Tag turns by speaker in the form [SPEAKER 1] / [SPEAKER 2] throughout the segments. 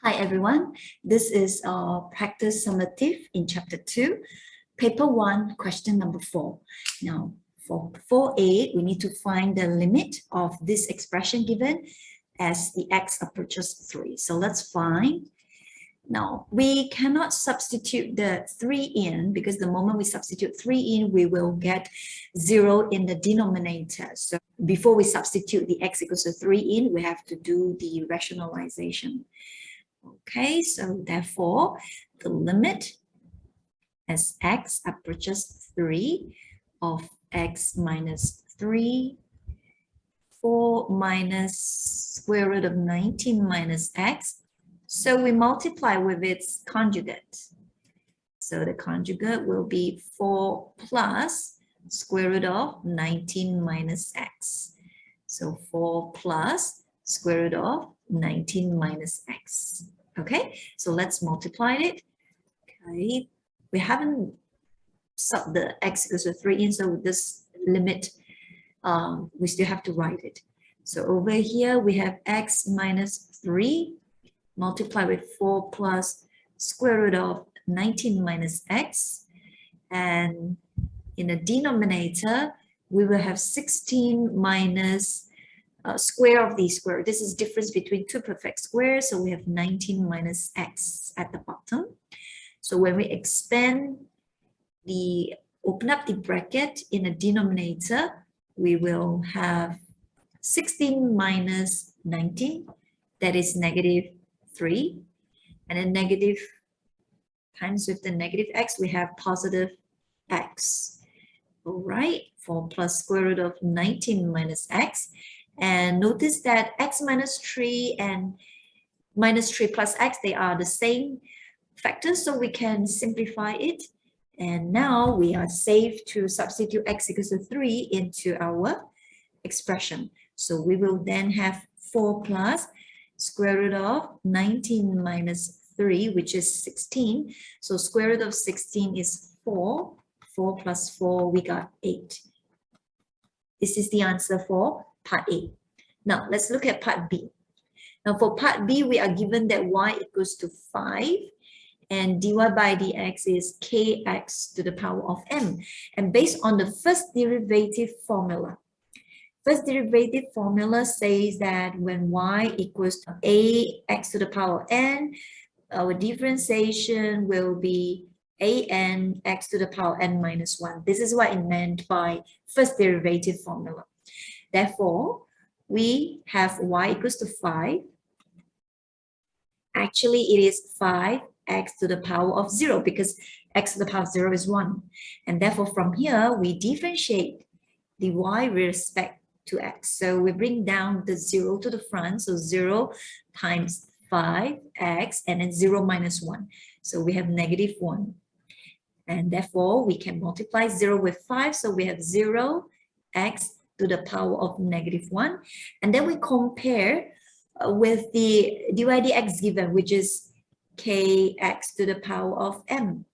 [SPEAKER 1] Hi everyone, this is Praktis Sumatif in chapter 2, paper 1, question number 4. Now for 4a, we need to find the limit of this expression given as the x approaches 3. So let's find. Now we cannot substitute the 3 in because the moment we substitute 3 in, we will get 0 in the denominator. So before we substitute the x equals to 3 in, we have to do the rationalization. Okay, so therefore, the limit as x approaches 3 of x minus 3, 4 minus square root of 19 minus x. So we multiply with its conjugate. So the conjugate will be 4 plus square root of 19 minus x. So 4 plus square root of 19 minus x. Okay, so let's multiply it. Okay, we haven't subbed the x equals to 3 in, so this limit, we still have to write it. So over here, we have x minus 3 multiplied with 4 plus square root of 19 minus x. And in the denominator, we will have 16 minus square of the square. This is difference between two perfect squares. So we have 19 minus x at the bottom. So when we open up the bracket in the denominator, we will have 16 minus 19, that is negative 3. And then negative times with the negative x, we have positive x. All right, 4 plus square root of 19 minus x. And notice that x minus 3 and minus 3 plus x, they are the same factors, so we can simplify it. And now we are safe to substitute x equals to 3 into our expression. So we will then have 4 plus square root of 19 minus 3, which is 16. So square root of 16 is 4. 4 plus 4, we got 8. This is the answer for part A. Now, let's look at part B. Now, for part B, we are given that y equals to 5 and dy by dx is kx to the power of m. And based on the first derivative formula says that when y equals to ax to the power n, our differentiation will be an x to the power n minus 1. This is what it meant by first derivative formula. Therefore, we have y equals to 5. Actually, it is 5x to the power of 0 because x to the power of 0 is 1. And therefore, from here, we differentiate the y with respect to x. So we bring down the 0 to the front. So 0 times 5x and then 0 minus 1. So we have negative 1. And therefore, we can multiply 0 with 5. So we have 0x to the power of negative 1. And then we compare with the dy dx given, which is kx to the power of m.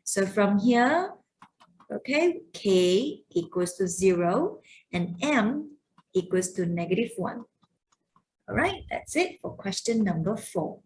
[SPEAKER 1] So from here, okay, k equals to 0 and m equals to negative 1. All right, that's it for question number 4.